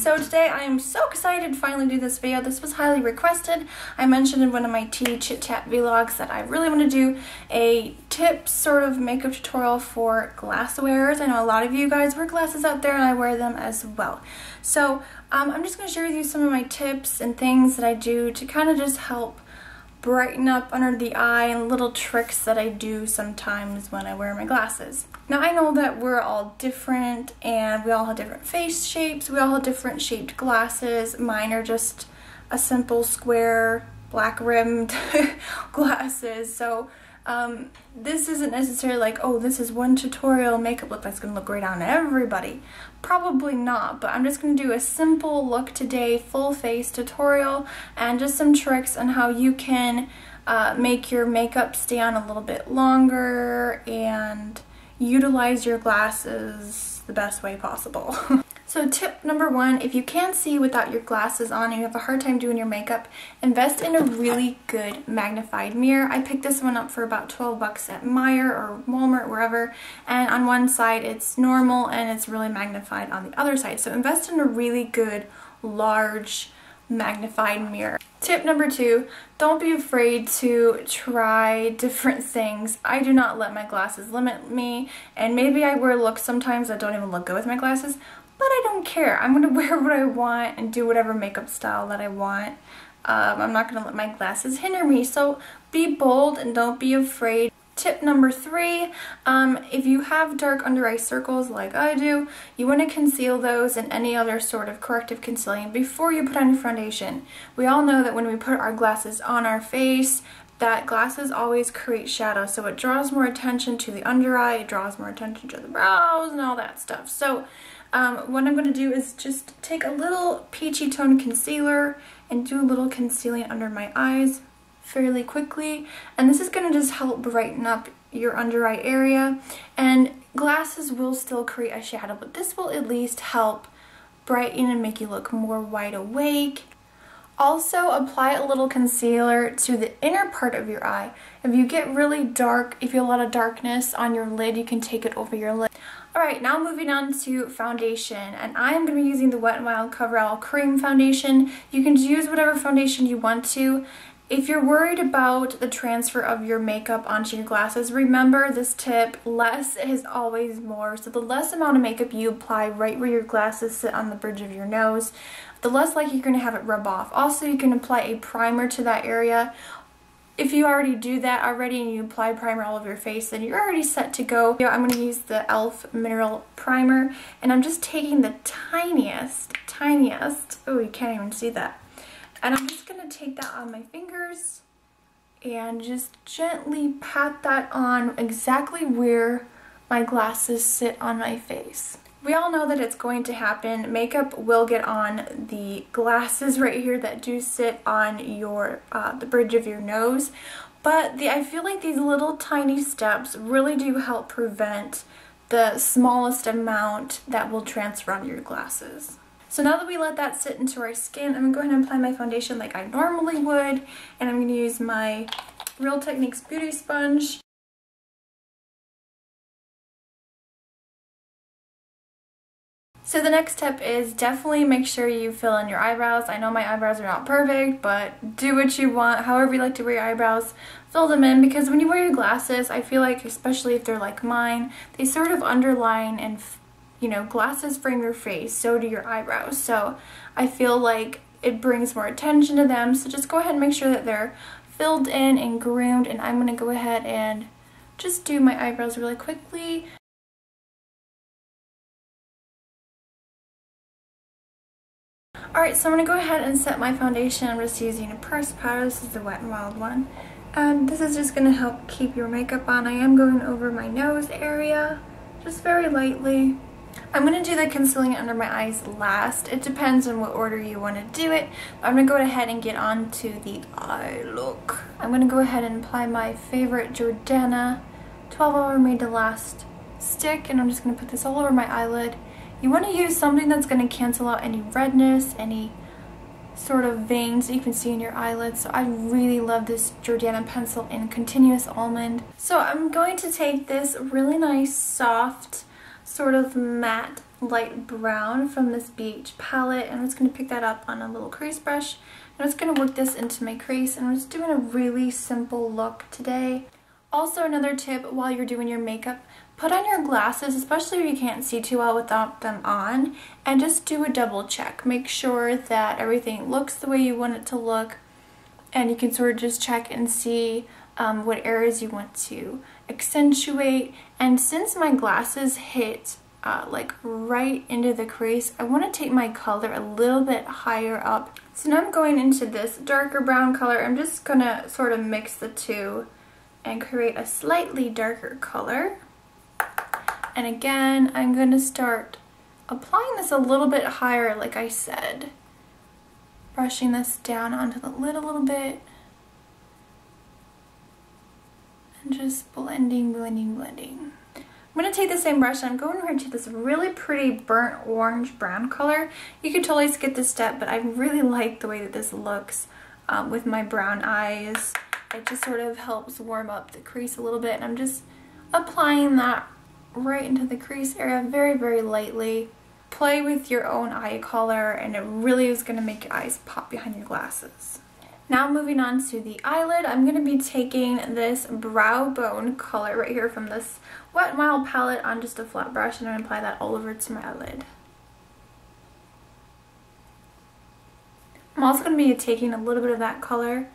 So today I am so excited to finally do this video. This was highly requested. I mentioned in one of my tea chit chat vlogs that I really want to do a tips sort of makeup tutorial for glass wearers. I know a lot of you guys wear glasses out there and I wear them as well. So I'm just going to share with you some of my tips and things that I do to kind of just help brighten up under the eye and little tricks that I do sometimes when I wear my glasses. Now I know that we're all different and we all have different face shapes, we all have different shaped glasses. Mine are just a simple square black rimmed glasses, so this isn't necessarily like, oh, this is one tutorial makeup look that's going to look great on everybody. Probably not, but I'm just going to do a simple look today, full face tutorial, and just some tricks on how you can make your makeup stay on a little bit longer and utilize your glasses the best way possible. So tip number one, if you can't see without your glasses on and you have a hard time doing your makeup, invest in a really good magnified mirror. I picked this one up for about 12 bucks at Meijer or Walmart, wherever, and on one side it's normal and it's really magnified on the other side. So invest in a really good, large, magnified mirror. Tip number two, don't be afraid to try different things. I do not let my glasses limit me, and maybe I wear looks sometimes that don't even look good with my glasses, but I don't care. I'm going to wear what I want and do whatever makeup style that I want. I'm not going to let my glasses hinder me, so be bold and don't be afraid. Tip number three, if you have dark under eye circles like I do, you want to conceal those and any other sort of corrective concealing before you put on your foundation. We all know that when we put our glasses on our face, that glasses always create shadow, so it draws more attention to the under eye, it draws more attention to the brows and all that stuff. So what I'm going to do is just take a little peachy tone concealer and do a little concealing under my eyes fairly quickly, and this is going to just help brighten up your under eye area. And glasses will still create a shadow, but this will at least help brighten and make you look more wide awake. Also, apply a little concealer to the inner part of your eye. If you get really dark, if you have a lot of darkness on your lid, you can take it over your lid. Alright, now moving on to foundation, and I'm going to be using the Wet n Wild Coverall Cream Foundation. You can use whatever foundation you want to. If you're worried about the transfer of your makeup onto your glasses, remember this tip, less is always more. So the less amount of makeup you apply right where your glasses sit on the bridge of your nose, the less likely you're going to have it rub off. Also, you can apply a primer to that area. If you already do that already and you apply primer all over your face, then you're already set to go. I'm going to use the e.l.f. Mineral Primer, and I'm just taking the tiniest, oh, you can't even see that. And I'm just going to take that on my fingers and just gently pat that on exactly where my glasses sit on my face. We all know that it's going to happen. Makeup will get on the glasses right here that do sit on your the bridge of your nose, but I feel like these little tiny steps really do help prevent the smallest amount that will transfer onto your glasses. So now that we let that sit into our skin, I'm going to go ahead and apply my foundation like I normally would, and I'm going to use my Real Techniques Beauty Sponge. So the next step is definitely make sure you fill in your eyebrows. I know my eyebrows are not perfect, but do what you want, however you like to wear your eyebrows, fill them in, because when you wear your glasses, I feel like, especially if they're like mine, they sort of underline and, you know, glasses frame your face, so do your eyebrows. So I feel like it brings more attention to them, so just go ahead and make sure that they're filled in and groomed, and I'm going to go ahead and just do my eyebrows really quickly. Alright, so I'm going to go ahead and set my foundation. I'm just using a pressed powder. This is the Wet n Wild one. And this is just going to help keep your makeup on. I am going over my nose area, just very lightly. I'm going to do the concealing under my eyes last. It depends on what order you want to do it. I'm going to go ahead and get on to the eye look. I'm going to go ahead and apply my favorite Jordana 12-Hour Made to Last stick, and I'm just going to put this all over my eyelid. You want to use something that's going to cancel out any redness, any sort of veins that you can see in your eyelids. So I really love this Jordana pencil in Continuous Almond. So I'm going to take this really nice, soft, sort of matte light brown from this BH palette, and I'm just going to pick that up on a little crease brush. I'm just going to work this into my crease, and I'm just doing a really simple look today. Also, another tip while you're doing your makeup, put on your glasses, especially if you can't see too well without them on, and just do a double check. Make sure that everything looks the way you want it to look, and you can sort of just check and see what areas you want to accentuate. And since my glasses hit like right into the crease, I want to take my color a little bit higher up. So now I'm going into this darker brown color. I'm just gonna sort of mix the two and create a slightly darker color. And again, I'm gonna start applying this a little bit higher, like I said. Brushing this down onto the lid a little bit. And just blending, blending, blending. I'm going to take the same brush and I'm going over to this really pretty burnt orange brown color. You can totally skip this step, but I really like the way that this looks with my brown eyes. It just sort of helps warm up the crease a little bit, and I'm just applying that right into the crease area very, very lightly. Play with your own eye color, and it really is going to make your eyes pop behind your glasses. Now moving on to the eyelid, I'm going to be taking this brow bone color right here from this Wet n Wild palette on just a flat brush, and I'm going to apply that all over to my eyelid. I'm also going to be taking a little bit of that color,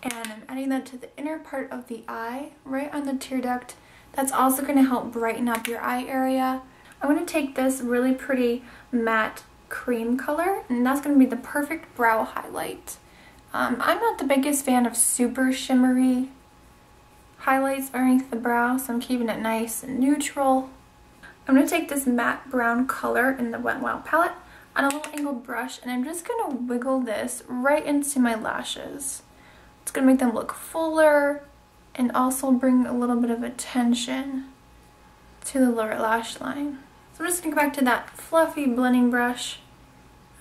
and I'm adding that to the inner part of the eye, right on the tear duct. That's also going to help brighten up your eye area. I'm going to take this really pretty matte cream color, and that's going to be the perfect brow highlight. I'm not the biggest fan of super shimmery highlights underneath the brow, so I'm keeping it nice and neutral. I'm going to take this matte brown color in the Wet n Wild palette on a little angled brush, and I'm just going to wiggle this right into my lashes. It's going to make them look fuller and also bring a little bit of attention to the lower lash line. So I'm just going to go back to that fluffy blending brush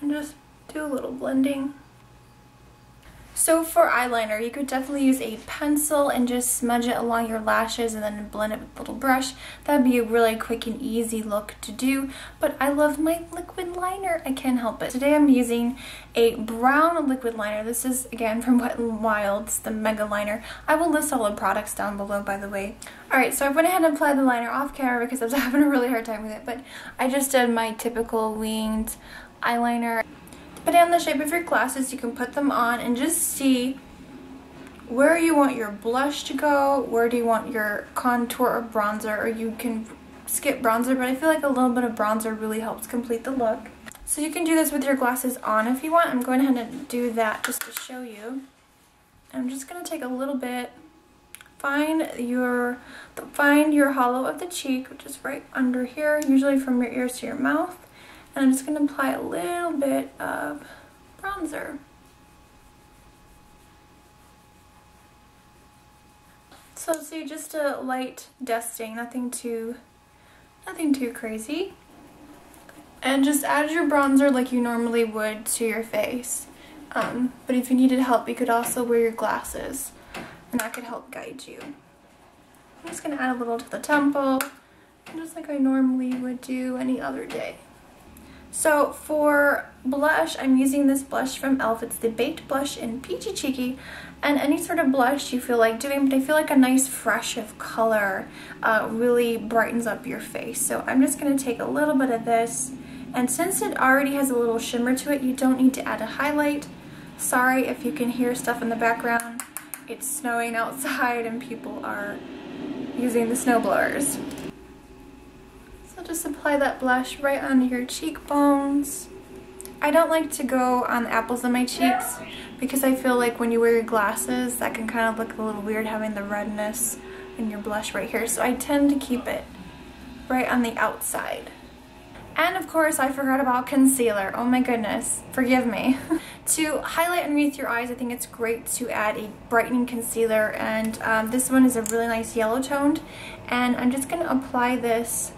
and just do a little blending. So for eyeliner, you could definitely use a pencil and just smudge it along your lashes and then blend it with a little brush. That would be a really quick and easy look to do, but I love my liquid liner. I can't help it. Today I'm using a brown liquid liner. This is, again, from Wet n Wild. It's the Mega Liner. I will list all the products down below, by the way. Alright, so I went ahead and applied the liner off camera because I was having a really hard time with it, but I just did my typical winged eyeliner. Depending on the shape of your glasses, you can put them on and just see where you want your blush to go, where do you want your contour or bronzer, or you can skip bronzer, but I feel like a little bit of bronzer really helps complete the look. So you can do this with your glasses on if you want. I'm going ahead and do that just to show you. I'm just going to take a little bit, find your hollow of the cheek, which is right under here, usually from your ears to your mouth. And I'm just going to apply a little bit of bronzer. So see, just a light dusting, nothing too crazy. And just add your bronzer like you normally would to your face. But if you needed help, you could also wear your glasses, and that could help guide you. I'm just going to add a little to the temple, just like I normally would do any other day. So for blush, I'm using this blush from e.l.f. It's the Baked Blush in Peachy Cheeky, and any sort of blush you feel like doing, but I feel like a nice fresh of color really brightens up your face. So I'm just going to take a little bit of this, and since it already has a little shimmer to it, you don't need to add a highlight. Sorry if you can hear stuff in the background. It's snowing outside and people are using the snow blowers. Just apply that blush right onto your cheekbones. I don't like to go on the apples of my cheeks because I feel like when you wear your glasses, that can kind of look a little weird having the redness in your blush right here. So I tend to keep it right on the outside. And of course, I forgot about concealer. Oh my goodness, forgive me. To highlight underneath your eyes, I think it's great to add a brightening concealer, and this one is a really nice yellow toned. And I'm just going to apply this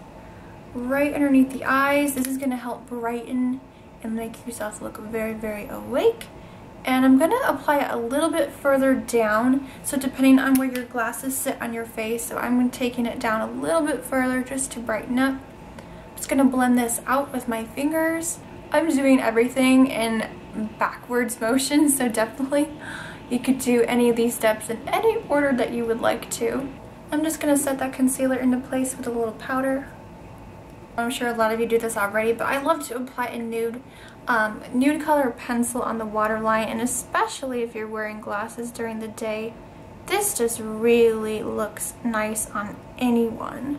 right underneath the eyes. This is going to help brighten and make yourself look very, very awake. And I'm going to apply it a little bit further down, so depending on where your glasses sit on your face, so I'm taking it down a little bit further just to brighten up. Just gonna blend this out with my fingers. I'm doing everything in backwards motion, so definitely you could do any of these steps in any order that you would like to. I'm just gonna set that concealer into place with a little powder. I'm sure a lot of you do this already, but I love to apply a nude color pencil on the waterline, and especially if you're wearing glasses during the day, this just really looks nice on anyone.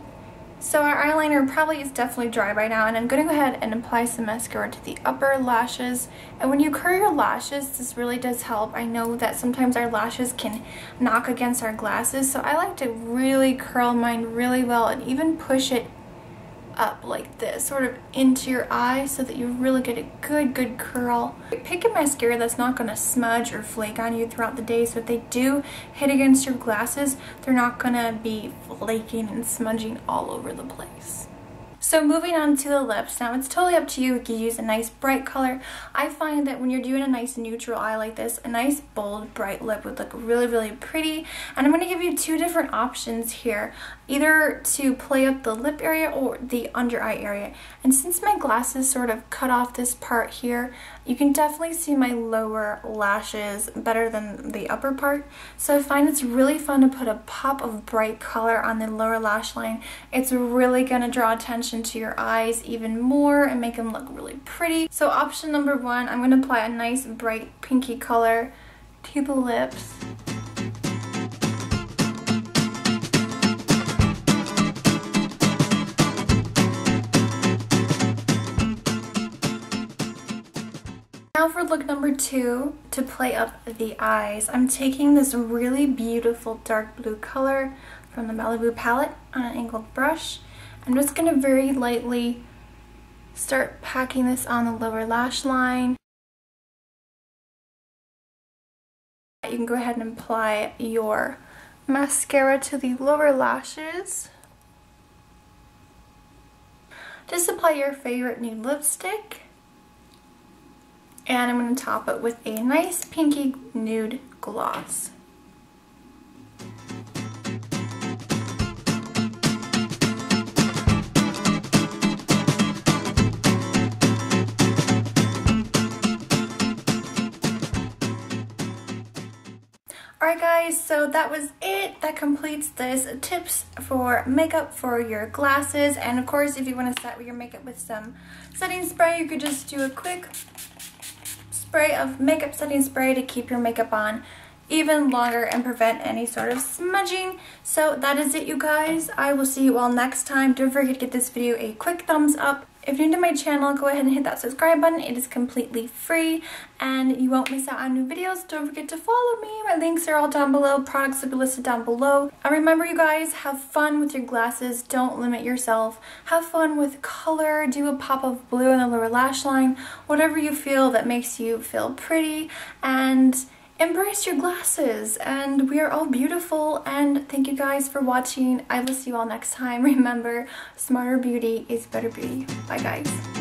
So our eyeliner probably is definitely dry by now, and I'm going to go ahead and apply some mascara to the upper lashes. And when you curl your lashes, this really does help. I know that sometimes our lashes can knock against our glasses, so I like to really curl mine really well and even push it up like this, sort of into your eye, so that you really get a good curl. Pick a mascara that's not going to smudge or flake on you throughout the day, so if they do hit against your glasses, they're not going to be flaking and smudging all over the place. So moving on to the lips. Now it's totally up to you. You can use a nice bright color. I find that when you're doing a nice neutral eye like this, a nice bold bright lip would look really pretty. And I'm going to give you two different options here, either to play up the lip area or the under eye area. And since my glasses sort of cut off this part here, you can definitely see my lower lashes better than the upper part. So I find it's really fun to put a pop of bright color on the lower lash line. It's really going to draw attention to your eyes even more and make them look really pretty. So option number one, I'm going to apply a nice bright pinky color to the lips. Now for look number two, to play up the eyes, I'm taking this really beautiful dark blue color from the Malibu palette on an angled brush. I'm just going to very lightly start packing this on the lower lash line. You can go ahead and apply your mascara to the lower lashes. Just apply your favorite nude lipstick. And I'm going to top it with a nice pinky nude gloss. Alright guys, so that was it. That completes this tips for makeup for your glasses. And of course, if you want to set your makeup with some setting spray, you could just do a quick spray of makeup setting spray to keep your makeup on even longer and prevent any sort of smudging. So that is it, you guys. I will see you all next time. Don't forget to give this video a quick thumbs up. If you're new to my channel, go ahead and hit that subscribe button. It is completely free and you won't miss out on new videos. Don't forget to follow me. My links are all down below. Products will be listed down below. And remember, you guys, have fun with your glasses. Don't limit yourself. Have fun with color. Do a pop of blue on the lower lash line. Whatever you feel that makes you feel pretty. And embrace your glasses. And we are all beautiful. And thank you guys for watching. I will see you all next time. Remember, smarter beauty is better beauty. Bye guys.